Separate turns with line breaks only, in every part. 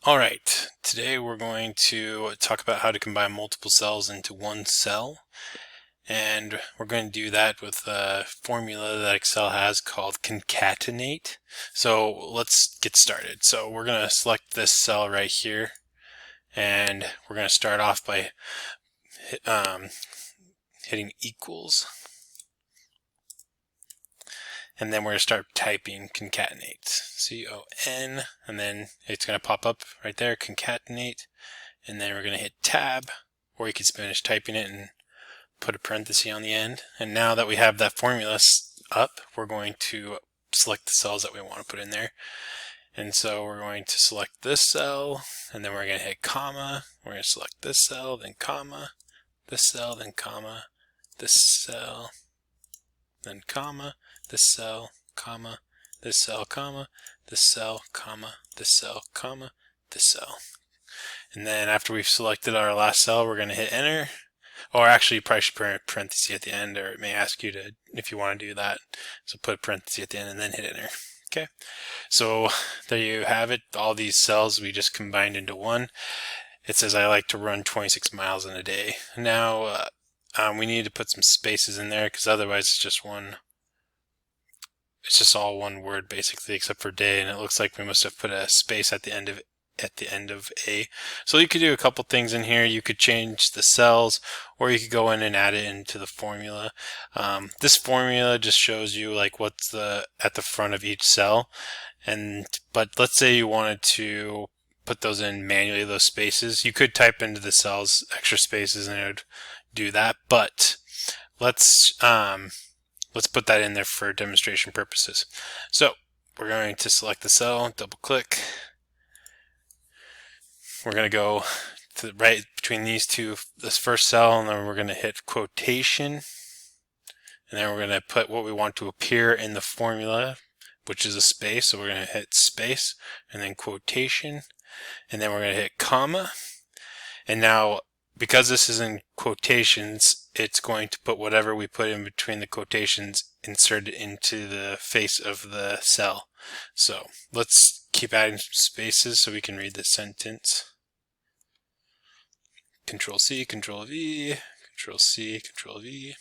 All right, today we're going to talk about how to combine multiple cells into one cell, and we're going to do that with a formula that Excel has called Concatenate. So let's get started. So we're going to select this cell right here, and we're going to start off by hitting equals, and then we're going to start typing concatenate, C-O-N, and then it's going to pop up right there, concatenate, and then we're going to hit tab, or you can finish typing it and put a parenthesis on the end. And now that we have that formula up, we're going to select the cells that we want to put in there. And so we're going to select this cell, and then we're going to hit comma. We're going to select this cell, then comma, this cell, then comma, this cell, then comma, this cell, comma, this cell, comma, this cell, comma, this cell, comma, this cell. And then after we've selected our last cell, we're going to hit enter. Or actually, you probably should put a parenthesis at the end, or it may ask you to, if you want to do that. So put a parenthesis at the end and then hit enter. Okay, so there you have it. All these cells we just combined into one. It says I like to run 26 miles in a day. Now we need to put some spaces in there because otherwise it's just one. It's just all one word basically, except for day, and it looks like we must have put a space at the end of it. A. So you could do a couple things in here. You could change the cells, or you could go in and add it into the formula. This formula just shows you like what's at the front of each cell. But let's say you wanted to put those in manually, those spaces. You could type into the cells extra spaces and it would do that. But let's put that in there for demonstration purposes. So we're going to select the cell, double click. We're going to go to the right between these two, this first cell, and then we're going to hit quotation. And then we're going to put what we want to appear in the formula, which is a space. So we're going to hit space and then quotation. And then we're going to hit comma. And now, because this is in quotations, it's going to put whatever we put in between the quotations inserted into the face of the cell. So let's keep adding some spaces so we can read this sentence. Control C, Control V, Control C, Control V,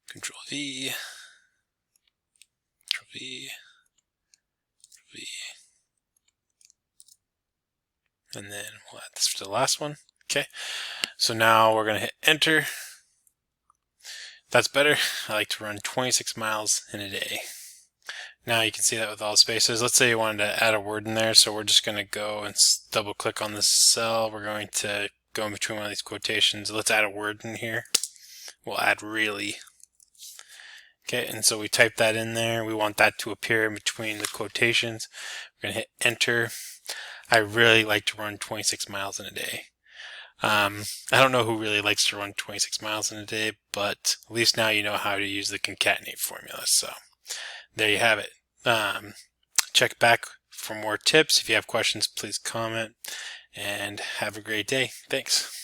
Control V, Control V, V, and then we'll add this to the last one. Okay, so now we're going to hit enter. That's better. I like to run 26 miles in a day. Now you can see that with all spaces. Let's say you wanted to add a word in there, so we're just going to go and double click on this cell. We're going to go in between one of these quotations. Let's add a word in here. We'll add really. Okay, and so we type that in there. We want that to appear in between the quotations. We're going to hit enter. I really like to run 26 miles in a day. I don't know who really likes to run 26 miles in a day, but at least now you know how to use the concatenate formula. So there you have it. Check back for more tips. If you have questions, please comment, and have a great day. Thanks.